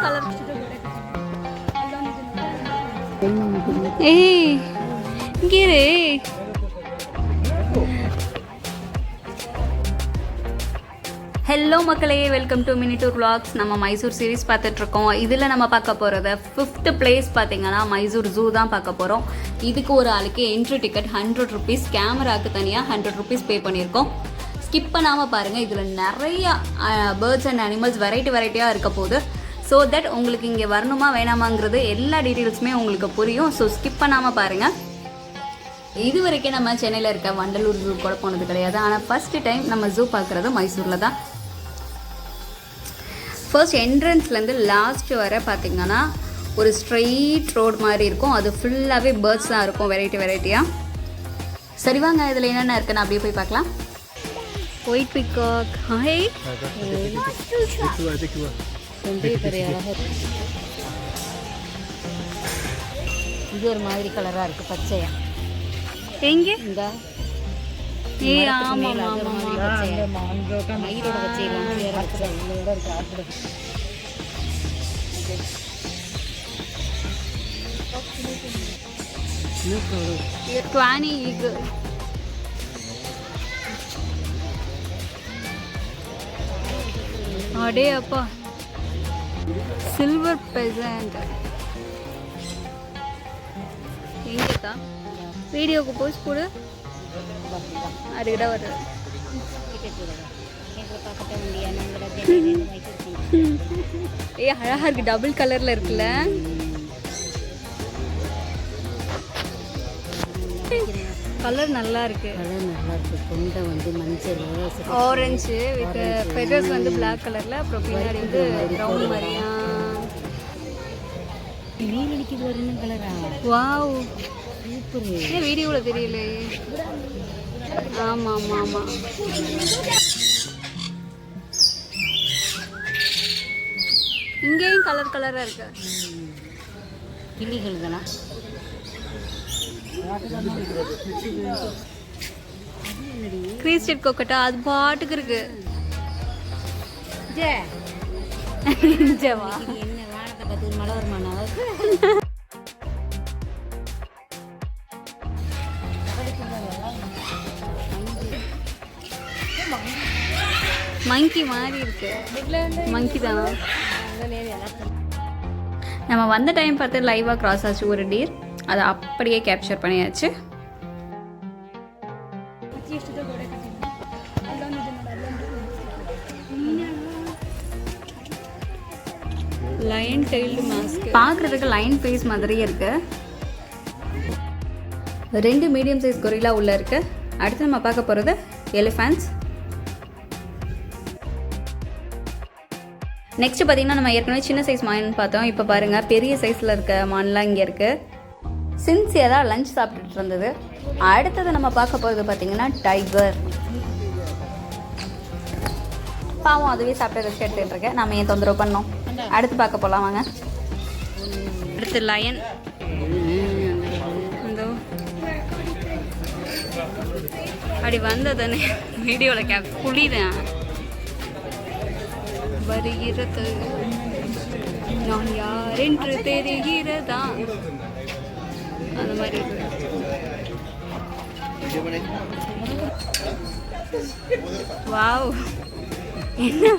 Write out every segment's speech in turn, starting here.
Colour ஏய் இங்கே hello மக்களே, welcome to mini tour vlogs. நம்ம மைசூர் சீரிஸ் பார்த்துட்ருக்கோம். இதில் நம்ம பார்க்க போகிறது 5th பிளேஸ் பார்த்தீங்கன்னா மைசூர் ஜூ தான் பார்க்க போகிறோம். இதுக்கு ஒரு ஆளுக்கு என்ட்ரி டிக்கெட் 100 rupees, கேமராவுக்கு தனியாக 100 rupees பே பண்ணியிருக்கோம். ஸ்கிப் பண்ணாமல் பாருங்கள். இதில் நிறையா பேர்ட்ஸ் அண்ட் அனிமல்ஸ் வெரைட்டியாக இருக்க போகுது. ஸோ தட் உங்களுக்கு இங்கே வரணுமா வேணாமாங்கிறது எல்லா டீட்டெயில்ஸுமே உங்களுக்கு புரியும். ஸோ ஸ்கிப் பண்ணாமல் பாருங்கள். இது வரைக்கும் நம்ம சென்னையில் இருக்க வண்டலூர் ஜூ கூட போனது கிடையாது. ஆனால் ஃபஸ்ட்டு டைம் நம்ம ஜூ பார்க்குறது மைசூரில் தான். ஃபர்ஸ்ட் என்ட்ரன்ஸ்லேருந்து லாஸ்ட் வர பார்த்திங்கன்னா ஒரு ஸ்ட்ரெயிட் ரோடு மாதிரி இருக்கும். அது ஃபுல்லாகவே பேர்ட்ஸ் தான் இருக்கும், வெரைட்டியாக. சரி வாங்க, இதில் என்னென்ன இருக்குன்னு அப்படியே போய் பார்க்கலாம். White peacock, hi. இது ஒரு மாதிரி கலராக இருக்குது, பச்சையா. எங்கே இந்த ஆமாம் மயிலோட பச்சையெல்லாம் அடே அப்பா, சில்வர் பெசன்ட் எங்கேக்கா? வீடியோக்கு போஸ்ட் போடு. அதுக்கிட்ட வருது. ஏ அழகா இருக்கு, டபுள் கலர்ல இருக்குல்ல. கலர் நல்லா இருக்கு. கொண்டை வந்து மஞ்சள், ஆரஞ்சு வித் ஃபெதர்ஸ் வந்து பிளாக் கலர்ல, அப்புறம் பின்னாடி வந்து ப்ரௌன் மாதிரியா. நீர் அடிக்குது வருன்னு கலரா. வாவ், ஏன் வீடியோவில் தெரியல? ஆமாம். இங்கேயும் கலராக இருக்கு. கிளிகள் தானா? கிரீஸ்டட் கோக்கட்டா, அது பாட்டுக்கு இருக்கு. ஜவா என்ன வானத்தை பார்த்து மழை வருமானா? மங்கி மாதிரி இருக்கு. மங்கி தானா? நம்ம வந்த டைம் பார்த்து லைவாக கிராஸ் ஆச்சு ஒரு டீர். அதை அப்படியே கேப்சர் பண்ணியாச்சு. லயன் டெய்ல்டு மாஸ்க் பார்க்குறதுக்கு லைன் ஃபேஸ் மாதிரியே இருக்கு. 2 மீடியம் சைஸ் கொரில்லா உள்ள இருக்கு. அடுத்து நம்ம பார்க்க போகிறது எலிஃபண்ட்ஸ். நெக்ஸ்ட் பார்த்தீங்கன்னா நம்ம ஏற்கனவே சின்ன சைஸ் மான் பார்த்தோம். இப்போ பாருங்கள், பெரிய சைஸில் இருக்க மான்லாம் இங்கே இருக்குது. சின்சியராக லஞ்ச் சாப்பிட்டுட்டு இருந்தது. அடுத்தது நம்ம பார்க்க போகிறது பார்த்தீங்கன்னா டைகர். பாவம், அதுவே சாப்பிட்டு ரெஸ்ட் எடுத்துகிட்டு இருக்கேன். நம்ம ஏன் தொந்தரவு பண்ணோம். அடுத்து பார்க்க போகலாம் வாங்க. அடுத்து லயன். அப்படி வந்ததானே வீடியோவில் புலிதான் வருகிறது. நான் யார் என்று தெரிகிறதா, அந்த மாதிரி. வாவ், என்ன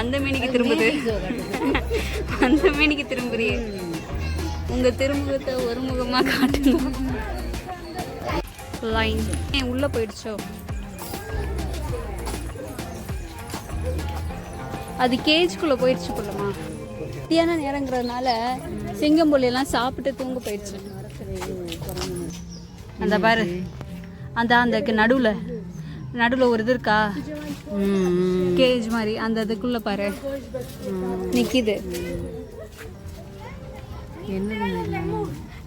அந்த மீனிக்கு திரும்புறீ? உங்க திருமுகத்தை ஒரு முகமா காட்டுங்க. லைன் உள்ள போயிடுச்சோ? அது கேஜ்குள்ளே போயிடுச்சு போலமா. மத்தியான நேரங்கிறதுனால சிங்கம்புள்ளியெல்லாம் சாப்பிட்டு தூங்க போயிடுச்சு. அந்த பாரு, அந்த நடுவில் ஒரு இது இருக்கா, கேஜ் மாதிரி. அந்த இதுக்குள்ளே பாரு நிற்கிது.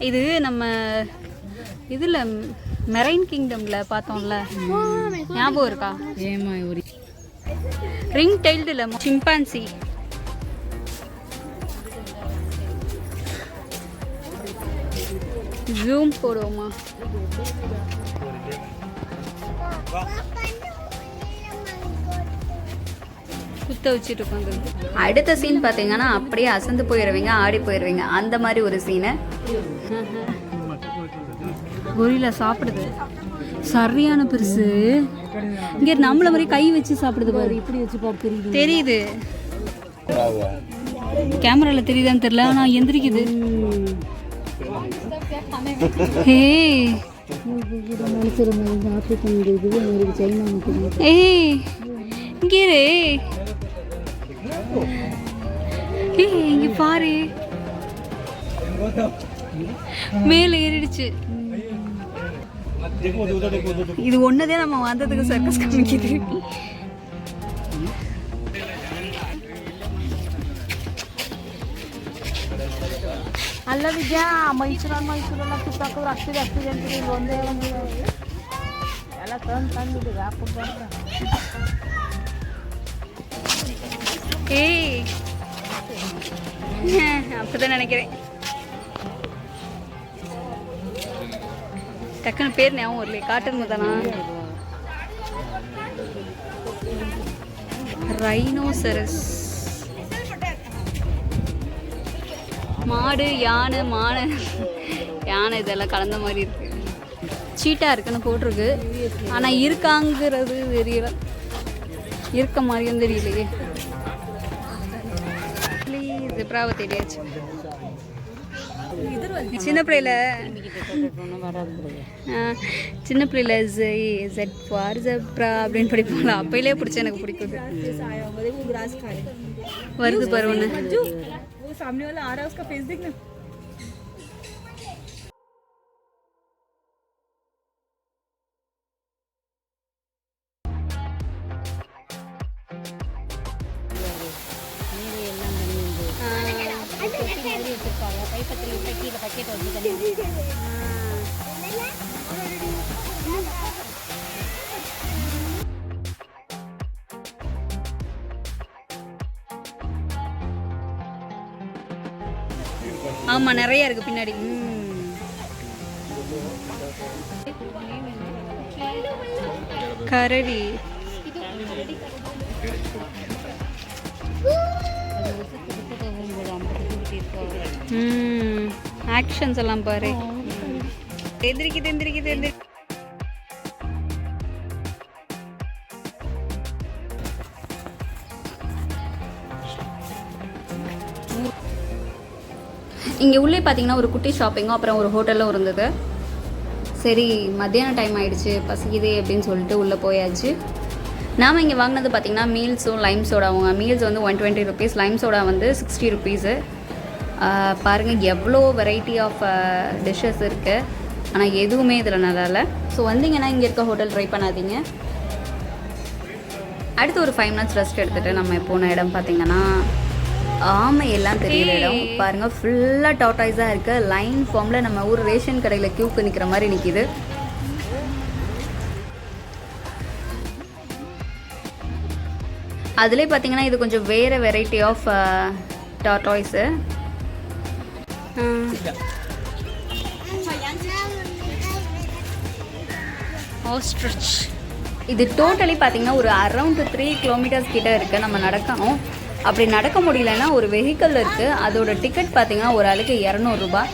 இது நம்ம இதில் மெரைன் கிங்டமில் பார்த்தோம்ல, ஞாபகம் இருக்கா? ஏமா ஒரு ரிங் டெய்ல்டு இல்லை, சிம்பான்சி. ஜூம் போடுவோமா? குத்த வச்சுட்டு உட்காந்து. அடுத்த சீன் பார்த்தீங்கன்னா அப்படியே அசந்து போயிடுவீங்க, ஆடி போயிடுவீங்க, அந்த மாதிரி ஒரு சீனு. கொரில்லா சாப்பிடுது, சரியான பெருசு. இங்கே நம்மள மாதிரி கை வச்சு சாப்பிடுது பாரு, இப்படி வச்சு பார்த்து தெரியுது. கேமராவில் தெரியுதான்னு தெரியல, ஆனால் எந்திரிக்குது. இங்க பாரு, மேல ஏறிடுச்சு. இது ஒன்னதே நம்ம வந்ததுக்கு சர்க்கஸ் காமிக்குது. ಅಲ್ಲ ವಿದ್ಯಾ ಮೈಸೂರಲ್ಲ ಸುತ್ತಾಕ ಅಷ್ಟಿದೆ ಅಂತೀರಿ ಒಂದೇ ಒಂದು ಎಲ್ಲ ತಂದು ಹಾಕ್ಬಿಟ್ಟು அப்படிதான் நினைக்கிறேன். டக்குன்னு பேர் ஞாபகம் வரல, காட்டன் முதானா? ரைனோசரஸ். மாடு, யானை, யானை இதெல்லாம் கலந்த மாதிரி இருக்கு. சீட்டா இருக்குன்னு போட்டிருக்கு, ஆனால் இருக்காங்கிறது தெரியல, இருக்க மாதிரியும் தெரியலையே. ஜிப்ராவை தேடியாச்சு. சின்ன பிள்ளையில ஜெட் ஃபார் ஜெப்ரா அப்படின்னு படிப்பாங்களா, அப்பையிலே பிடிச்ச எனக்கு பிடிக்குது. வருது பாரு ஒன்று. सामने वाला आ रहा है, उसका फेस देखना. ஆமா, நிறைய இருக்கு பின்னாடி. கரடி. ஆக்ஷன்ஸ் எல்லாம் பாரு. எந்திரிக்குது. இங்கே உள்ளே பார்த்தீங்கன்னா ஒரு குட்டி ஷாப்பிங்கும் அப்புறம் ஒரு ஹோட்டலும் இருந்தது. சரி, மத்தியான டைம் ஆகிடுச்சு, பசிக்குதே அப்படின்னு சொல்லிட்டு உள்ளே போயாச்சு. நாம் இங்கே வாங்கினது பார்த்திங்கன்னா மீல்ஸும் லைம் சோடாவும். மீல்ஸ் வந்து 120 ருபீஸ், லைம் சோடா வந்து 60 ருபீஸு. பாருங்கள் எவ்வளோ வெரைட்டி ஆஃப் டிஷ்ஷஸ் இருக்குது, ஆனால் எதுவுமே இதில் நல்லா இல்லை. ஸோ வந்தீங்கன்னா இங்கே இருக்க ஹோட்டல் ட்ரை பண்ணாதீங்க. அடுத்து ஒரு 5 மினிட்ஸ் ரெஸ்ட் எடுத்துகிட்டு நம்ம போன இடம் பார்த்திங்கன்னா ஆமை எல்லாம் தெரியல இடம். பாருங்கள் ஃபுல்லாக டாட்டாய்ஸாக இருக்குது. லைன் ஃபார்மில் நம்ம ஊர் ரேஷன் கடையில் கியூக்கு நிற்கிற மாதிரி நிற்கிது. அதுலேயே பார்த்தீங்கன்னா இது கொஞ்சம் வேறு வெரைட்டி ஆஃப் டாட்டாய்ஸு. ஆஸ்ட்ரிச். இது டோட்டலி பார்த்தீங்கன்னா ஒரு அரௌண்ட் 3 கிலோமீட்டர்ஸ் கிட்டே இருக்குது. நம்ம நடக்கணும். அப்படி நடக்க முடியலன்னா ஒரு வெஹிக்கிள் இருக்குது, அதோட டிக்கெட் பார்த்தீங்கன்னா ஒரு ஆளுக்கு 200 ரூபாய்.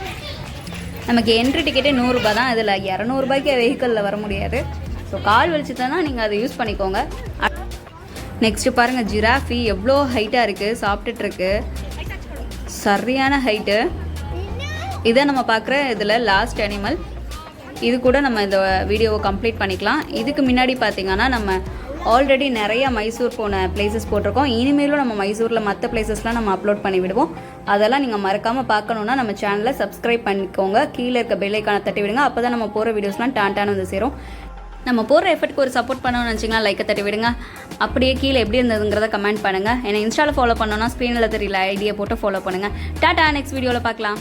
நமக்கு என்ட்ரி டிக்கெட்டே 100 ரூபாய் தான். இதில் 200 ரூபாய்க்கு வெஹிக்கிளில் வர முடியாது. ஸோ கால் வலிச்சுதானா நீங்கள் அதை யூஸ் பண்ணிக்கோங்க. நெக்ஸ்ட்டு பாருங்கள், ஜிராஃபி எவ்வளோ ஹைட்டாக இருக்குது, சாப்பிட்டுட்ருக்கு, சரியான ஹைட்டு. இதை நம்ம பார்க்குற இதில் லாஸ்ட் அனிமல். இது கூட நம்ம இந்த வீடியோவை கம்ப்ளீட் பண்ணிக்கலாம். இதுக்கு முன்னாடி பார்த்திங்கன்னா நம்ம ஆல்ரெடி நிறைய மைசூர் போன பிளேசஸ் போட்டிருக்கோம். இனிமேலும் நம்ம மைசூரில் மற்ற பிளேசஸ்லாம் நம்ம அப்லோட் பண்ணி விடுவோம். அதெல்லாம் நீங்கள் மறக்காமல் பார்க்கணுன்னா நம்ம சேனலை சப்ஸ்கிரைப் பண்ணிக்கோங்க. கீழே இருக்க பெல் ஐக்கானை தட்டி விடுங்க. அப்போ தான் நம்ம போகிற வீடியோஸ்லாம் டான்டான வந்து சேரும். நம்ம போகிற எஃபர்ட்க்கு ஒரு சப்போர்ட் பண்ணணும்னு நினச்சிங்கன்னா லைக்கை தட்டி விடுங்க. அப்படியே கீழே எப்படி இருந்ததுங்கிறத கமெண்ட் பண்ணுங்கள். என்னை இன்ஸ்டாவில் ஃபாலோ பண்ணோன்னா ஸ்க்ரீனில் தெரியல ஐடியா போட்டு ஃபாலோ பண்ணுங்கள். டாடா, நெக்ஸ்ட் வீடியோவில் பார்க்கலாம்.